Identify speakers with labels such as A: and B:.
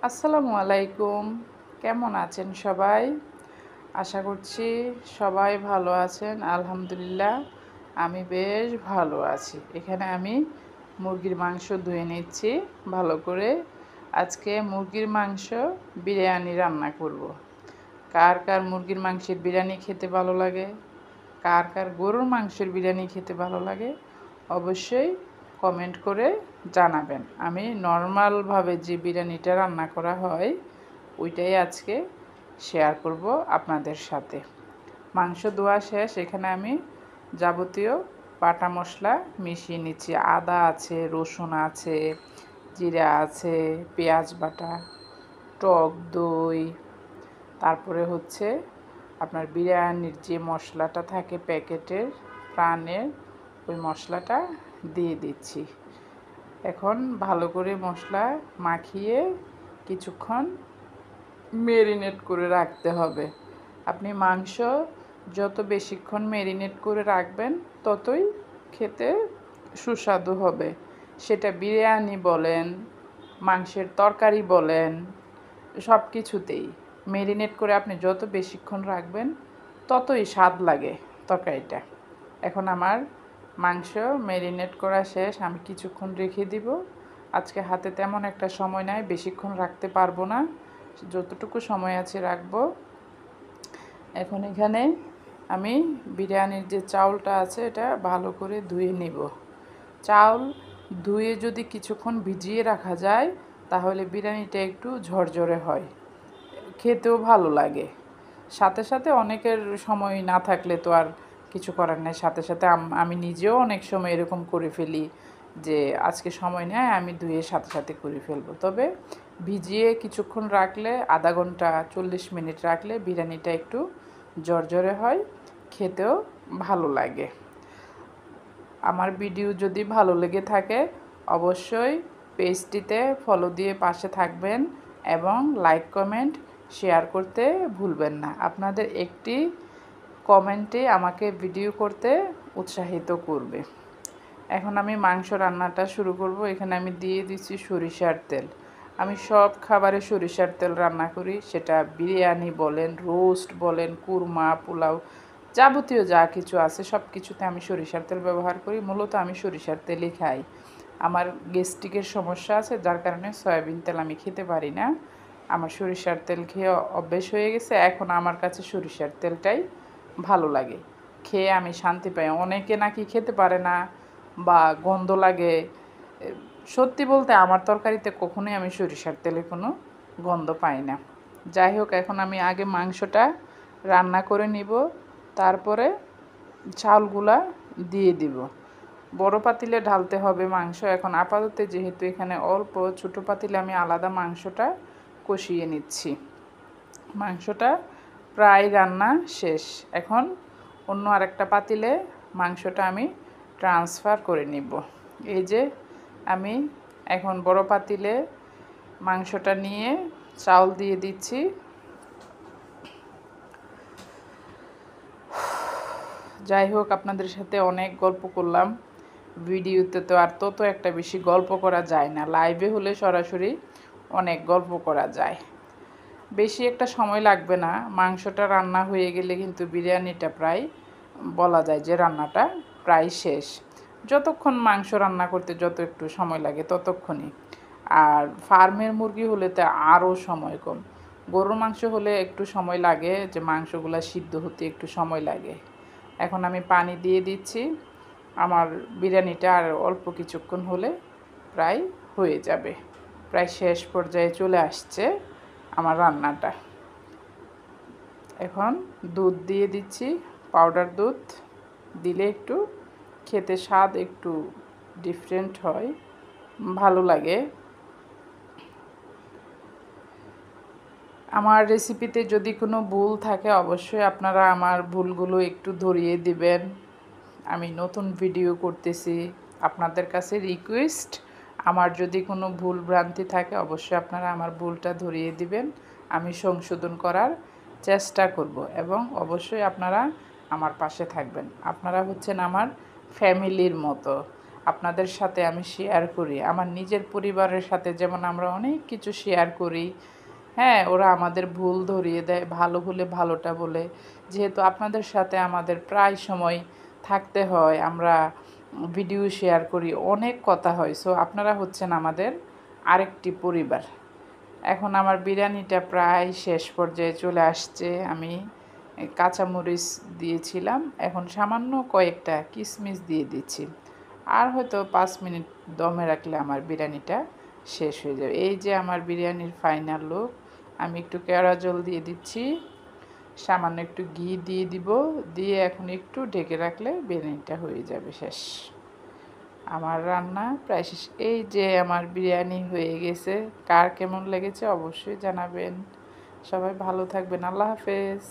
A: আসসালামু আলাইকুম। কেমন আছেন সবাই? আশা করছি সবাই ভালো আছেন। আলহামদুলিল্লাহ আমি বেশ ভালো আছি। এখানে আমি মুরগির মাংস ধুয়ে নিচ্ছি ভালো করে। আজকে মুরগির মাংস বিরিয়ানি রান্না করব। কার কার মুরগির মাংসের বিরিয়ানি খেতে ভালো লাগে? কার কার গরুর মাংসের বিরিয়ানি খেতে ভালো লাগে? অবশ্যই কমেন্ট করে জানাবেন। আমি নরমালভাবে যে বিরিয়ানিটা রান্না করা হয় ওইটাই আজকে শেয়ার করব আপনাদের সাথে। মাংস ধোয়া শেষ। এখানে আমি যাবতীয় বাটা মশলা মিশিয়ে নিচ্ছি। আদা আছে, রসুন আছে, জিরা আছে, পেঁয়াজ বাটা, টক দই, তারপরে হচ্ছে আপনার বিরিয়ানির যে মশলাটা থাকে প্যাকেটের প্রাণের ওই মশলাটা দিয়ে দিচ্ছি। এখন ভালো করে মশলা মাখিয়ে কিছুক্ষণ মেরিনেট করে রাখতে হবে। আপনি মাংস যত বেশিক্ষণ মেরিনেট করে রাখবেন ততই খেতে সুস্বাদু হবে। সেটা বিরিয়ানি বলেন, মাংসের তরকারি বলেন, সব কিছুতেই মেরিনেট করে আপনি যত বেশিক্ষণ রাখবেন ততই স্বাদ লাগে তরকারিটা। এখন আমার মাংস মেরিনেট করা শেষ। আমি কিছুক্ষণ রেখে দিব। আজকে হাতে তেমন একটা সময় নাই, বেশিক্ষণ রাখতে পারবো না, যতটুকু সময় আছে রাখবো। এখন এখানে আমি বিরিয়ানির যে চাউলটা আছে এটা ভালো করে ধুয়ে নিব। চাউল ধুয়ে যদি কিছুক্ষণ ভিজিয়ে রাখা যায় তাহলে বিরিয়ানিটা একটু ঝরঝরে হয়, খেতেও ভালো লাগে। সাথে সাথে অনেকের সময় না থাকলে তো আর কিছু করার নেই, সাথে সাথে আমি নিজেও অনেক সময় এরকম করে ফেলি যে আজকে সময় নেই, আমি ধুয়ে সাথে সাথে করে ফেলবো। তবে ভিজিয়ে কিছুক্ষণ রাখলে, আধা ঘন্টা 40 মিনিট রাখলে বিরিয়ানিটা একটু ঝরঝরে হয়, খেতেও ভালো লাগে। আমার ভিডিও যদি ভালো লেগে থাকে অবশ্যই পেজটিতে ফলো দিয়ে পাশে থাকবেন এবং লাইক কমেন্ট শেয়ার করতে ভুলবেন না। আপনাদের একটি কমেন্টে আমাকে ভিডিও করতে উৎসাহিত করবে। এখন আমি মাংস রান্নাটা শুরু করব। এখানে আমি দিয়ে দিচ্ছি সরিষার তেল। আমি সব খাবারে সরিষার তেল রান্না করি, সেটা বিরিয়ানি বলেন, রোস্ট বলেন, কুরমা, পোলাও, যাবতীয় যা কিছু আছে সব কিছুতে আমি সরিষার তেল ব্যবহার করি। মূলত আমি সরিষার তেলই খাই। আমার গ্যাস্ট্রিকের সমস্যা আছে, যার কারণে সয়াবিন তেল আমি খেতে পারি না। আমার সরিষার তেল খেয়ে অভ্যেস হয়ে গেছে। এখন আমার কাছে সরিষার তেলটাই ভালো লাগে, খেয়ে আমি শান্তি পাই। অনেকে নাকি খেতে পারে না বা গন্ধ লাগে। সত্যি বলতে আমার তরকারিতে কখনোই আমি সরিষার তেলে কোনো গন্ধ পাই না। যাই হোক, এখন আমি আগে মাংসটা রান্না করে নিব, তারপরে চাউলগুলা দিয়ে দিব। বড় পাতিলে ঢালতে হবে মাংস। এখন আপাতত যেহেতু এখানে অল্প, ছোটো পাতিলে আমি আলাদা মাংসটা কষিয়ে নিচ্ছি। মাংসটা প্রায় রান্না শেষ। এখন অন্য আরেকটা পাতিলে মাংসটা আমি ট্রান্সফার করে নিব। এই যে আমি এখন বড় পাতিলে মাংসটা নিয়ে চাউল দিয়ে দিচ্ছি। যাই হোক, আপনাদের সাথে অনেক গল্প করলাম। ভিডিওতে তো আর তত একটা বেশি গল্প করা যায় না, লাইভে হলে সরাসরি অনেক গল্প করা যায়। বেশি একটা সময় লাগবে না, মাংসটা রান্না হয়ে গেলে কিন্তু বিরিয়ানিটা প্রায় বলা যায় যে রান্নাটা প্রায় শেষ। যতক্ষণ মাংস রান্না করতে যত একটু সময় লাগে ততক্ষণই। আর ফার্মের মুরগি হলে তো আরও সময় কম। গরুর মাংস হলে একটু সময় লাগে, যে মাংসগুলো সিদ্ধ হতে একটু সময় লাগে। এখন আমি পানি দিয়ে দিচ্ছি। আমার বিরিয়ানিটা আর অল্প কিছুক্ষণ হলে প্রায় হয়ে যাবে, প্রায় শেষ পর্যায়ে চলে আসছে আমার রান্নাটা। এখন দুধ দিয়ে দিচ্ছি, পাউডার দুধ দিলে একটু খেতে স্বাদ একটু ডিফারেন্ট হয়, ভালো লাগে। আমার রেসিপিতে যদি কোনো ভুল থাকে অবশ্যই আপনারা আমার ভুলগুলো একটু ধরিয়ে দিবেন। আমি নতুন ভিডিও করতেছি, আপনাদের কাছে রিকোয়েস্ট, আমার যদি কোনো ভুল ভ্রান্তি থাকে অবশ্যই আপনারা আমার ভুলটা ধরিয়ে দিবেন। আমি সংশোধন করার চেষ্টা করব এবং অবশ্যই আপনারা আমার পাশে থাকবেন। আপনারা হচ্ছেন আমার ফ্যামিলির মতো। আপনাদের সাথে আমি শেয়ার করি। আমার নিজের পরিবারের সাথে যেমন আমরা অনেক কিছু শেয়ার করি, হ্যাঁ, ওরা আমাদের ভুল ধরিয়ে দেয়, ভালো হলে ভালোটা বলে। যেহেতু আপনাদের সাথে আমাদের প্রায় সময় থাকতে হয়, আমরা ভিডিও শেয়ার করি, অনেক কথা হয়। সো আপনারা হচ্ছেন আমাদের আরেকটি পরিবার। এখন আমার বিরিয়ানিটা প্রায় শেষ পর্যায়ে চলে আসছে। আমি কাঁচামরিচ দিয়েছিলাম, এখন সামান্য কয়েকটা কিশমিশ দিয়ে দিচ্ছি। আর হয়তো 5 মিনিট দমে রাখলে আমার বিরিয়ানিটা শেষ হয়ে যাবে। এই যে আমার বিরিয়ানির ফাইনাল লুক। আমি একটু কেওড়া জল দিয়ে দিচ্ছি, সামান্য একটু ঘি দিয়ে দিব, দিয়ে এখন একটু ঢেকে রাখলে বিরিয়ানিটা হয়ে যাবে শেষ। আমার রান্না প্রায় শেষ। এই যে আমার বিরিয়ানি হয়ে গেছে। কার কেমন লেগেছে অবশ্যই জানাবেন। সবাই ভালো থাকবেন। আল্লাহ হাফেজ।